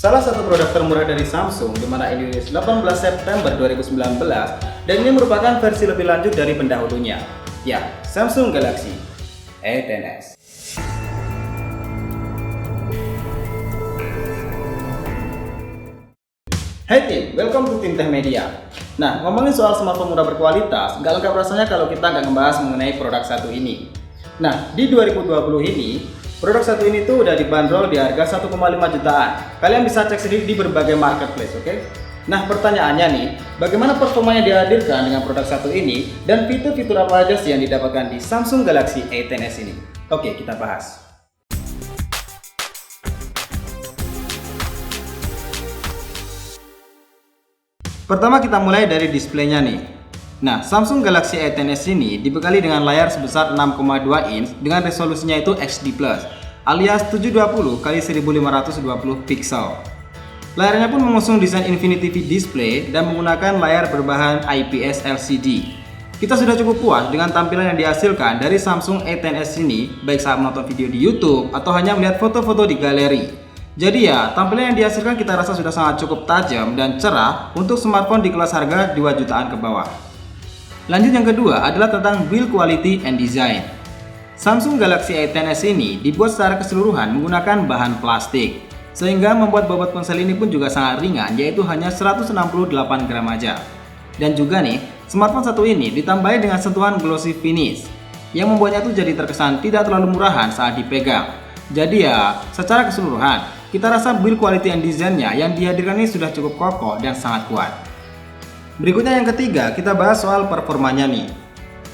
Salah satu produk termurah dari Samsung di mana ini rilis 18 September 2019 dan ini merupakan versi lebih lanjut dari pendahulunya. Ya, Samsung Galaxy A10s. Hai tim, welcome to Tim Teh Media. Nah, ngomongin soal smartphone murah berkualitas, nggak lengkap rasanya kalau kita nggak ngebahas mengenai produk satu ini. Nah, di 2020 ini, produk satu ini tuh udah dibanderol di harga 1,5 jutaan. Kalian bisa cek sendiri di berbagai marketplace, oke? Nah, pertanyaannya nih, bagaimana performanya dihadirkan dengan produk satu ini dan fitur-fitur apa aja sih yang didapatkan di Samsung Galaxy A10s ini? Oke, kita bahas. Pertama kita mulai dari displaynya nih. Nah, Samsung Galaxy A10s ini dibekali dengan layar sebesar 6,2 inch dengan resolusinya itu HD+, alias 720 x 1520 pixel. Layarnya pun mengusung desain Infinity V display dan menggunakan layar berbahan IPS LCD. Kita sudah cukup puas dengan tampilan yang dihasilkan dari Samsung A10s ini, baik saat menonton video di YouTube atau hanya melihat foto-foto di galeri. Jadi ya, tampilan yang dihasilkan kita rasa sudah sangat cukup tajam dan cerah untuk smartphone di kelas harga 2 jutaan ke bawah. Lanjut yang kedua adalah tentang build quality and design. Samsung Galaxy A10s ini dibuat secara keseluruhan menggunakan bahan plastik, sehingga membuat bobot ponsel ini pun juga sangat ringan, yaitu hanya 168 gram aja. Dan juga nih, smartphone satu ini ditambahi dengan sentuhan glossy finish, yang membuatnya tuh jadi terkesan tidak terlalu murahan saat dipegang. Jadi ya, secara keseluruhan, kita rasa build quality and design-nya yang dihadirkan ini sudah cukup kokoh dan sangat kuat. Berikutnya yang ketiga, kita bahas soal performanya nih.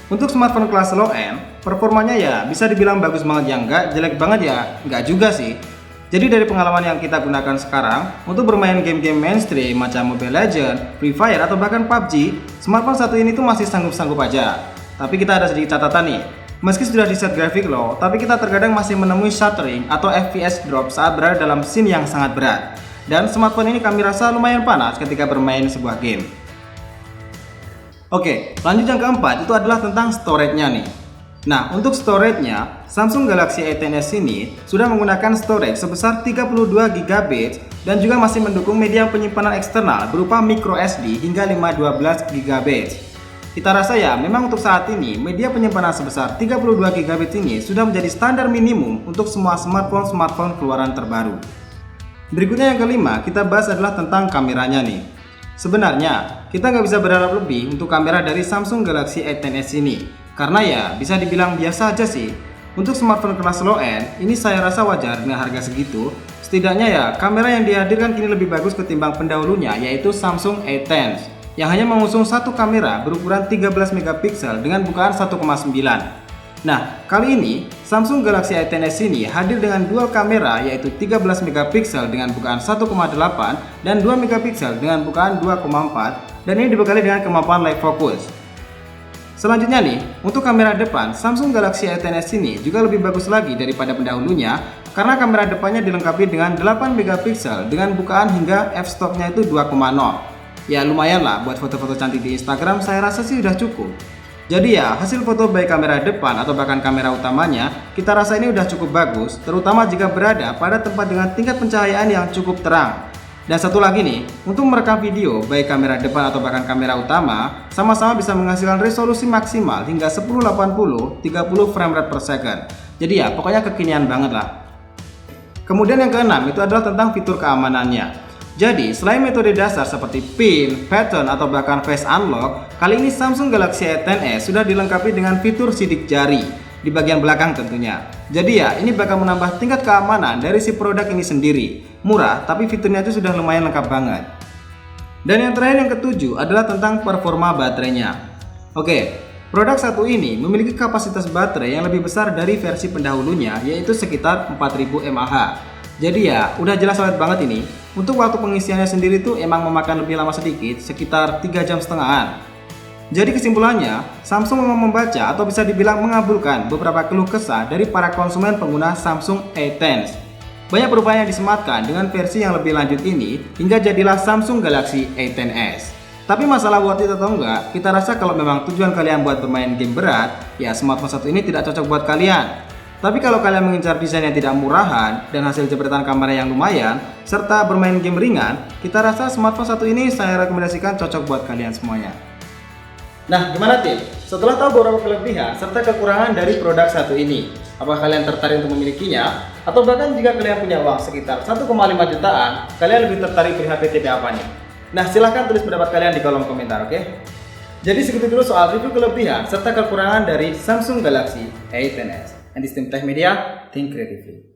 Untuk smartphone kelas low end, performanya ya bisa dibilang bagus banget ya enggak, jelek banget ya enggak juga sih. Jadi dari pengalaman yang kita gunakan sekarang, untuk bermain game-game mainstream macam Mobile Legends, Free Fire atau bahkan PUBG, smartphone satu ini tuh masih sanggup-sanggup aja. Tapi kita ada sedikit catatan nih. Meski sudah di set grafik low, tapi kita terkadang masih menemui stuttering atau FPS drop saat berada dalam scene yang sangat berat. Dan smartphone ini kami rasa lumayan panas ketika bermain sebuah game. Oke, lanjut yang keempat itu adalah tentang storage-nya nih. Nah, untuk storage-nya, Samsung Galaxy A10s ini sudah menggunakan storage sebesar 32 GB dan juga masih mendukung media penyimpanan eksternal berupa microSD hingga 512 GB. Kita rasa ya, memang untuk saat ini, media penyimpanan sebesar 32 GB ini sudah menjadi standar minimum untuk semua smartphone keluaran terbaru. Berikutnya yang kelima, kita bahas adalah tentang kameranya nih. Sebenarnya, kita nggak bisa berharap lebih untuk kamera dari Samsung Galaxy A10s ini, karena ya, bisa dibilang biasa aja sih. Untuk smartphone kelas low end, ini saya rasa wajar dengan harga segitu. Setidaknya ya, kamera yang dihadirkan kini lebih bagus ketimbang pendahulunya, yaitu Samsung A10, yang hanya mengusung satu kamera berukuran 13 megapiksel dengan bukaan 1,9. Nah, kali ini Samsung Galaxy A10s ini hadir dengan dual kamera yaitu 13 megapiksel dengan bukaan 1,8 dan 2 megapiksel dengan bukaan 2,4 dan ini dibekali dengan kemampuan live focus. Selanjutnya nih, untuk kamera depan Samsung Galaxy A10s ini juga lebih bagus lagi daripada pendahulunya karena kamera depannya dilengkapi dengan 8 megapiksel dengan bukaan hingga f-stopnya itu 2,0. Ya lumayan lah buat foto-foto cantik di Instagram, saya rasa sih udah cukup. Jadi ya hasil foto baik kamera depan atau bahkan kamera utamanya kita rasa ini udah cukup bagus, terutama jika berada pada tempat dengan tingkat pencahayaan yang cukup terang. Dan satu lagi nih, untuk merekam video baik kamera depan atau bahkan kamera utama sama-sama bisa menghasilkan resolusi maksimal hingga 1080 30 frame rate per second. Jadi ya pokoknya kekinian banget lah. Kemudian yang keenam itu adalah tentang fitur keamanannya. Jadi, selain metode dasar seperti PIN, pattern, atau bahkan face unlock, kali ini Samsung Galaxy A10s sudah dilengkapi dengan fitur sidik jari di bagian belakang tentunya. Jadi ya, ini bakal menambah tingkat keamanan dari si produk ini sendiri. Murah, tapi fiturnya itu sudah lumayan lengkap banget. Dan yang terakhir yang ketujuh adalah tentang performa baterainya. Oke, produk satu ini memiliki kapasitas baterai yang lebih besar dari versi pendahulunya, yaitu sekitar 4000 mAh. Jadi ya, udah jelas solid banget ini. Untuk waktu pengisiannya sendiri tuh emang memakan lebih lama sedikit, sekitar 3,5 jam. Jadi kesimpulannya, Samsung memang membaca atau bisa dibilang mengabulkan beberapa keluh kesah dari para konsumen pengguna Samsung A10s. Banyak perubahan yang disematkan dengan versi yang lebih lanjut ini hingga jadilah Samsung Galaxy A10s. Tapi masalah worth it atau enggak, kita rasa kalau memang tujuan kalian buat bermain game berat, ya smartphone satu ini tidak cocok buat kalian. Tapi kalau kalian mengincar desain yang tidak murahan dan hasil jepretan kamera yang lumayan, serta bermain game ringan, kita rasa smartphone satu ini saya rekomendasikan cocok buat kalian semuanya. Nah, gimana tim? Setelah tahu beberapa kelebihan serta kekurangan dari produk satu ini, apakah kalian tertarik untuk memilikinya? Atau bahkan jika kalian punya uang sekitar 1,5 jutaan, kalian lebih tertarik beli HP tipe apa nih? Nah, silahkan tulis pendapat kalian di kolom komentar, oke? Jadi segitu dulu soal review kelebihan serta kekurangan dari Samsung Galaxy A10s. And this is Tim Tech Media, think creatively.